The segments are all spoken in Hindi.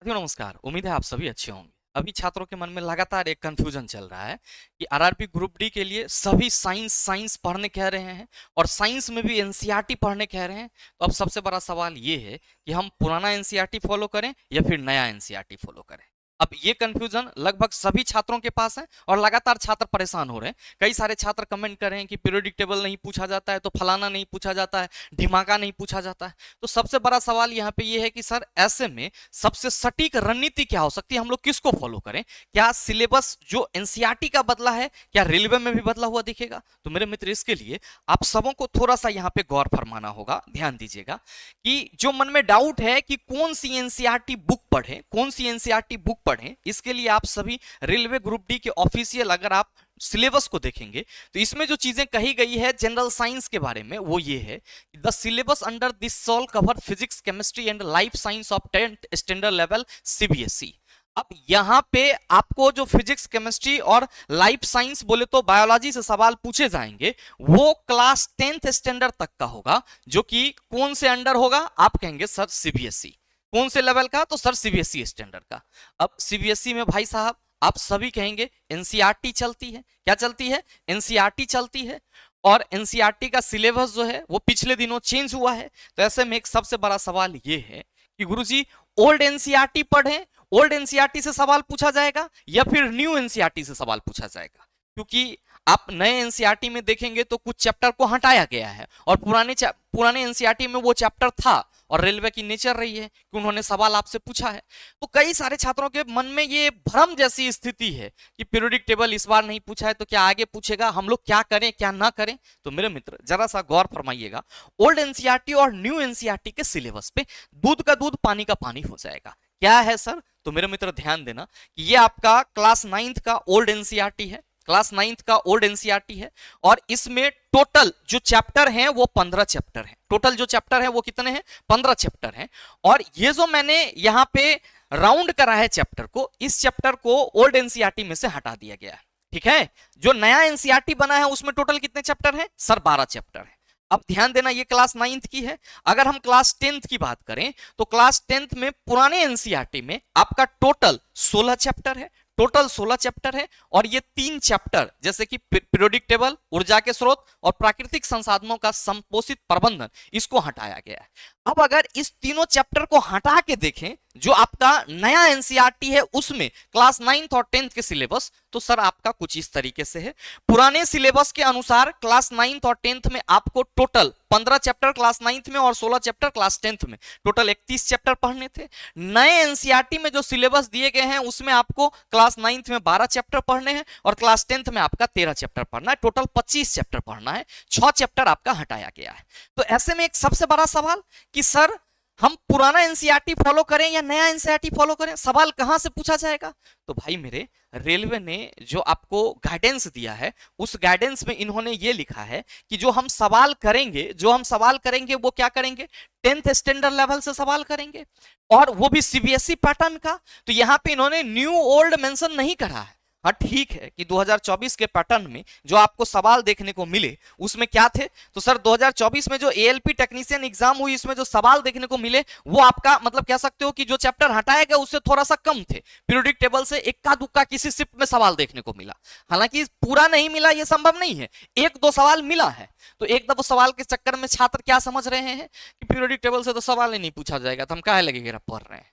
साथियों नमस्कार। उम्मीद है आप सभी अच्छे होंगे। अभी छात्रों के मन में लगातार एक कंफ्यूजन चल रहा है कि आरआरबी ग्रुप डी के लिए सभी साइंस साइंस पढ़ने कह रहे हैं और साइंस में भी एनसीईआरटी पढ़ने कह रहे हैं। तो अब सबसे बड़ा सवाल ये है कि हम पुराना एनसीईआरटी फॉलो करें या फिर नया एनसीईआरटी फॉलो करें। अब ये कंफ्यूजन लगभग सभी छात्रों के पास है और लगातार छात्र परेशान हो रहे हैं। कई सारे छात्र कमेंट कर रहे हैं कि पीरियोडिक टेबल नहीं पूछा जाता है तो फलाना नहीं पूछा जाता है, ढिमाका नहीं पूछा जाता है। तो सबसे बड़ा सवाल यहाँ पे ये है कि सर ऐसे में सबसे सटीक रणनीति क्या हो सकती है, हम लोग किसको फॉलो करें? क्या सिलेबस जो एनसीईआरटी का बदला है क्या रेलवे में भी बदला हुआ दिखेगा? तो मेरे मित्र इसके लिए आप सबों को थोड़ा सा यहाँ पे गौर फरमाना होगा। ध्यान दीजिएगा कि जो मन में डाउट है कि कौन सी एनसीईआरटी बुक पढ़े, कौन सी एनसीईआरटी बुक पढ़े, इसके लिए आप सभी रेलवे ग्रुप डी के ऑफिशियल अगर आप सिलेबस को देखेंगे तो इसमें जो चीजें कही गई है जनरल साइंस के बारे में वो ये है, the syllabus under this SOL cover physics chemistry and life science of 10th standard level CBSE. अब यहां पे आपको जो फिजिक्स केमिस्ट्री और लाइफ साइंस बोले तो बायोलॉजी से सवाल पूछे जाएंगे वो क्लास 10th स्टैंडर्ड तक का होगा, जो कि कौन से अंडर होगा? आप कहेंगे सर सीबीएसई। कौन से लेवल का? तो सर सीबीएसई स्टैंडर्ड का। अब सीबीएसई में भाई साहब आप सभी कहेंगे एनसीईआरटी चलती है। क्या चलती है? एनसीईआरटी चलती है। और एनसीईआरटी का सिलेबस जो है वो पिछले दिनों चेंज हुआ है। तो ऐसे में एक सबसे बड़ा सवाल ये है कि गुरुजी ओल्ड एनसीईआरटी पढ़ें, ओल्ड एनसीईआरटी से सवाल पूछा जाएगा या फिर न्यू एनसीईआरटी से सवाल पूछा जाएगा? क्योंकि आप नए एनसीईआरटी में देखेंगे तो कुछ चैप्टर को हटाया गया है और पुराने एनसीईआरटी में वो चैप्टर था और रेलवे की नेचर रही है कि उन्होंने सवाल आपसे पूछा है। तो कई सारे छात्रों के मन में ये भ्रम जैसी स्थिति है कि पीरियोडिक टेबल इस बार नहीं पूछा है तो क्या आगे पूछेगा, हम लोग क्या करें क्या ना करें? तो मेरे मित्र जरा सा गौर फरमाइएगा, ओल्ड एनसीईआरटी और न्यू एनसीईआरटी के सिलेबस पे दूध का दूध पानी का पानी हो जाएगा। क्या है सर? तो मेरे मित्र ध्यान देना कि ये आपका क्लास 9th का ओल्ड एनसीईआरटी है, क्लास 9th का ओल्ड एनसीईआरटी है और इसमें टोटल जो चैप्टर हैं वो 15 चैप्टर हैं। टोटल जो चैप्टर हैं वो कितने हैं? 15 चैप्टर हैं। और ये जो मैंने यहां पे राउंड करा है चैप्टर को, इस चैप्टर को ओल्ड एनसीईआरटी में से हटा दिया गया है। ठीक है, जो नया एनसीईआरटी बना है उसमें टोटल कितने चैप्टर हैं? सर 12 चैप्टर है। अब ध्यान देना ये क्लास 9th की है। अगर हम क्लास 10th की बात करें तो क्लास 10th में पुराने एनसीईआरटी में आपका टोटल 16 चैप्टर है। टोटल 16 चैप्टर है और ये 3 चैप्टर जैसे कि पीरियोडिक टेबल, ऊर्जा के स्रोत और प्राकृतिक संसाधनों का संपोषित प्रबंधन, इसको हटाया गया है। अब अगर इस तीनों चैप्टर को हटा के देखें जो आपका नया एनसीईआरटी है उसमें क्लास 9th और 10th के सिलेबस, तो सर आपका कुछ इस तरीके से है। पुराने सिलेबस के अनुसार क्लास 9th और 10th में आपको टोटल 15 चैप्टर क्लास 9th में और 16 चैप्टर क्लास 10th में, टोटल 31 चैप्टर पढ़ने थे। नए एनसीईआरटी में जो सिलेबस दिए गए हैं उसमें आपको क्लास 9th में 12 चैप्टर पढ़ने हैं और क्लास 10th में आपका 13 चैप्टर पढ़ना है। टोटल 25 चैप्टर पढ़ना है, 6 चैप्टर आपका हटाया गया है। तो ऐसे में एक सबसे बड़ा सवाल कि सर हम पुराना एनसीईआरटी फॉलो करें या नया एनसीईआरटी फॉलो करें? सवाल कहां से पूछा जाएगा? तो भाई मेरे रेलवे ने जो आपको गाइडेंस दिया है उस गाइडेंस में इन्होंने ये लिखा है कि जो हम सवाल करेंगे वो क्या करेंगे? 10th स्टैंडर्ड लेवल से सवाल करेंगे और वो भी सीबीएसई पैटर्न का। तो यहां पे इन्होंने न्यू ओल्ड मेंशन नहीं करा है। हाँ ठीक है कि 2024 के पैटर्न में जो आपको सवाल देखने को मिले उसमें क्या थे? तो सर 2024 में जो एएलपी टेक्नीशियन एग्जाम हुई इसमें जो सवाल देखने को मिले वो आपका मतलब कह सकते हो कि जो चैप्टर हटाया गया उससे थोड़ा सा कम थे। पीरियोडिक टेबल से इक्का दुक्का किसी शिफ्ट में सवाल देखने को मिला, हालांकि पूरा नहीं मिला ये संभव नहीं है, एक दो सवाल मिला है। तो एक दो सवाल के चक्कर में छात्र क्या समझ रहे हैं कि पीरियोडिक टेबल से तो सवाल ही नहीं पूछा जाएगा तो हम काहे लगेगा पढ़ रहे हैं।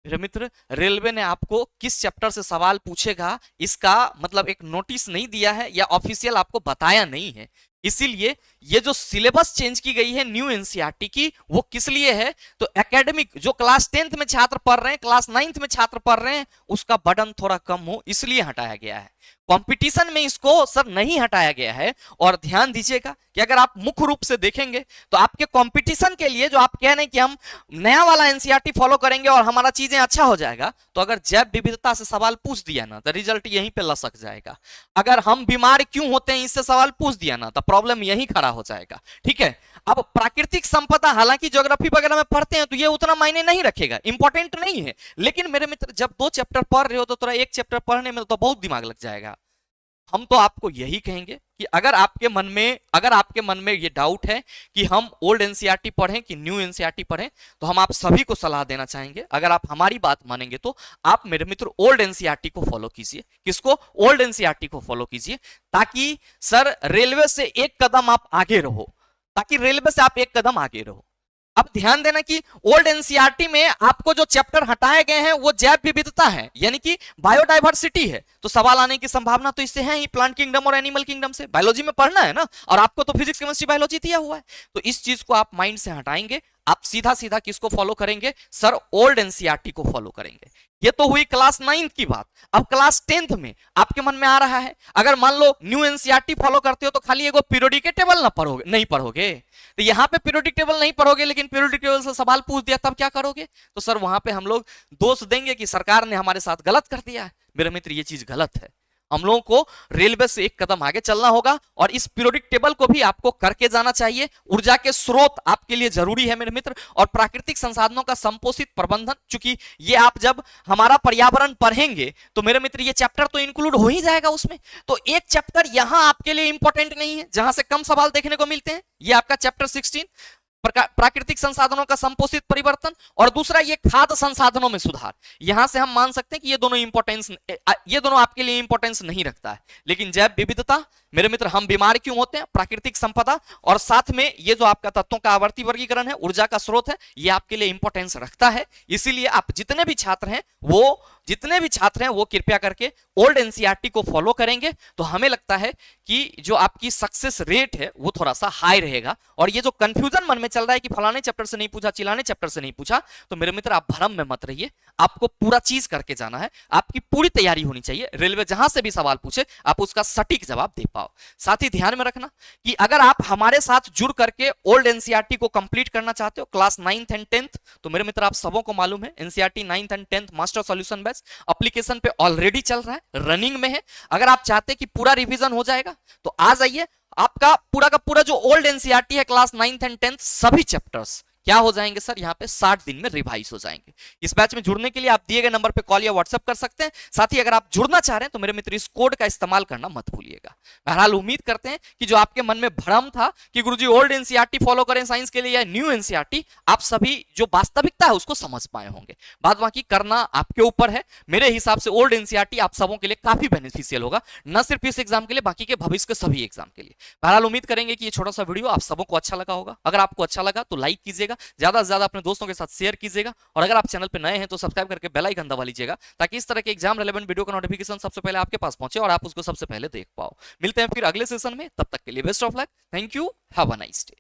मेरे मित्र रेलवे ने आपको किस चैप्टर से सवाल पूछेगा इसका मतलब एक नोटिस नहीं दिया है या ऑफिशियल आपको बताया नहीं है। इसीलिए ये जो सिलेबस चेंज की गई है न्यू एनसीईआरटी की वो किस लिए है? तो एकेडमिक जो क्लास 10th में छात्र पढ़ रहे हैं, क्लास 9th में छात्र पढ़ रहे हैं, उसका बर्डन थोड़ा कम हो इसलिए हटाया गया है। कंपटीशन में इसको सर नहीं हटाया गया है। और ध्यान दीजिएगा कि अगर आप मुख्य रूप से देखेंगे तो आपके कंपटीशन के लिए जो आप कह रहे हैं कि हम नया वाला एनसीईआरटी फॉलो करेंगे और हमारा चीजें अच्छा हो जाएगा, तो अगर जैव विविधता से सवाल पूछ दिया ना तो रिजल्ट यहीं पे लसक जाएगा। अगर हम बीमार क्यों होते हैं इससे सवाल पूछ दिया ना तो प्रॉब्लम यहीं खड़ा हो जाएगा। ठीक है, अब प्राकृतिक संपदा हालांकि ज्योग्राफी वगैरह में पढ़ते हैं तो ये उतना मायने नहीं रखेगा, इंपॉर्टेंट नहीं है। लेकिन मेरे मित्र जब 2 चैप्टर पढ़ रहे हो तो थोड़ा एक चैप्टर पढ़ने में तो बहुत दिमाग लग जाएगा। हम तो आपको यही कहेंगे कि अगर आपके मन में ये डाउट है कि हम ओल्ड एनसीईआरटी पढ़ें कि न्यू एनसीईआरटी पढ़ें, तो हम आप सभी को सलाह देना चाहेंगे, अगर आप हमारी बात मानेंगे तो आप मेरे मित्र ओल्ड एनसीईआरटी को फॉलो कीजिए। किसको? ओल्ड एनसीईआरटी को फॉलो कीजिए, ताकि सर रेलवे से एक कदम आप आगे रहो, ताकि रेलवे से आप एक कदम आगे रहो। अब ध्यान देना कि ओल्ड एनसीईआरटी में आपको जो चैप्टर हटाए गए हैं वो जैव विविधता है, यानी कि बायोडाइवर्सिटी है। तो सवाल आने की संभावना तो इससे है ही, प्लांट किंगडम और एनिमल किंगडम से। बायोलॉजी में पढ़ना है ना, और आपको तो फिजिक्स केमिस्ट्री बायोलॉजी दिया हुआ है। तो इस चीज को आप माइंड से हटाएंगे, आप सीधा सीधा किसको फॉलो करेंगे? सर ओल्ड एनसीईआरटी को फॉलो करेंगे। ये तो हुई क्लास 9 की बात। अब क्लास 10th में आपके मन में आ रहा है, अगर मान लो न्यू एनसीईआरटी फॉलो करते हो तो खाली एगो पीरियोडिक टेबल ना पढ़ोगे, नहीं पढ़ोगे, तो यहां पे पीरियोडिक टेबल नहीं पढ़ोगे, लेकिन पीरियोडिक टेबल से सवाल पूछ दिया तब क्या करोगे? तो सर वहां पे हम लोग दोष देंगे कि सरकार ने हमारे साथ गलत कर दिया है। मेरे मित्र ये चीज गलत है, हम लोगों को रेलवे से एक कदम आगे चलना होगा, और इस पीरियोडिक टेबल को भी आपको करके जाना चाहिए। ऊर्जा के स्रोत आपके लिए जरूरी है मेरे मित्र, और प्राकृतिक संसाधनों का संपोषित प्रबंधन, चूंकि ये आप जब हमारा पर्यावरण पढ़ेंगे तो मेरे मित्र ये चैप्टर तो इंक्लूड हो ही जाएगा उसमें। तो एक चैप्टर यहां आपके लिए इंपॉर्टेंट नहीं है जहां से कम सवाल देखने को मिलते हैं, ये आपका चैप्टर 16 प्राकृतिक संसाधनों का संपोषित परिवर्तन, और दूसरा ये खाद्य संसाधनों में सुधार। यहां से हम मान सकते हैं कि ये दोनों आपके लिए इंपॉर्टेंस नहीं रखता है। लेकिन जैव विविधता मेरे मित्र, हम बीमार क्यों होते हैं, प्राकृतिक संपदा, और साथ में ये जो आपका तत्वों का आवर्ती वर्गीकरण है, ऊर्जा का स्रोत है, ये आपके लिए इंपॉर्टेंस रखता है। इसीलिए आप जितने भी छात्र हैं वो कृपया करके ओल्ड एनसीईआरटी को फॉलो करेंगे, तो हमें लगता है कि जो आपकी सक्सेस रेट है वो थोड़ा सा हाई रहेगा। और ये जो कंफ्यूजन मन में चल रहा है कि फलाने चैप्टर से नहीं पूछा, चिलाने चैप्टर से नहीं पूछा, तो मेरे मित्र आप भ्रम में मत रहिए, आपको पूरा चीज करके जाना है, आपकी पूरी तैयारी होनी चाहिए। रेलवे जहां से भी सवाल पूछे आप उसका सटीक जवाब दे पाओ। साथ ही ध्यान में रखना कि अगर आप हमारे साथ जुड़ करके ओल्ड एनसीईआरटी को कंप्लीट करना चाहते हो क्लास 9th एंड 10th, तो मेरे मित्र आप सबों को मालूम है NCERT 9th and 10th master solution batch application पे ऑलरेडी चल रहा है, रनिंग में है। अगर आप चाहते हैं कि पूरा रिवीजन हो जाएगा तो आ जाइए, आपका पूरा का पूरा जो ओल्ड एनसीईआरटी है क्लास 9th एंड 10th सभी चैप्टर्स क्या हो जाएंगे सर, यहाँ पे 60 दिन में रिवाइज हो जाएंगे। इस बैच में जुड़ने के लिए आप दिए गए नंबर पे कॉल या व्हाट्सएप कर सकते हैं। साथ ही अगर आप जुड़ना चाह रहे हैं तो मेरे मित्र इस कोड का इस्तेमाल करना मत भूलिएगा। बहरहाल उम्मीद करते हैं कि जो आपके मन में भ्रम था कि गुरुजी ओल्ड एनसीईआरटी फॉलो करें साइंस के लिए या न्यू एनसीईआरटी, आप सभी जो वास्तविकता है उसको समझ पाए होंगे। बाद बाकी करना आपके ऊपर है। मेरे हिसाब से ओल्ड एनसीईआरटी आप सबों के लिए काफी बेनिफिशियल होगा, न सिर्फ इस एग्जाम के लिए, बाकी के भविष्य के सभी एग्जाम के लिए। बहरहाल उम्मीद करेंगे कि ये छोटा सा वीडियो आप सबों को अच्छा लगा होगा। अगर आपको अच्छा लगा तो लाइक कीजिएगा, ज्यादा से ज्यादा अपने दोस्तों के साथ शेयर कीजिएगा, और अगर आप चैनल पे नए हैं तो सब्सक्राइब करके बेल आइकन दबा लीजिएगा, ताकि इस तरह के एग्जाम रिलेवेंट वीडियो का नोटिफिकेशन सबसे पहले आपके पास पहुंचे और आप उसको सबसे पहले देख पाओ। मिलते हैं फिर अगले सेशन में, तब तक के लिए best of luck. Thank you, have a nice day.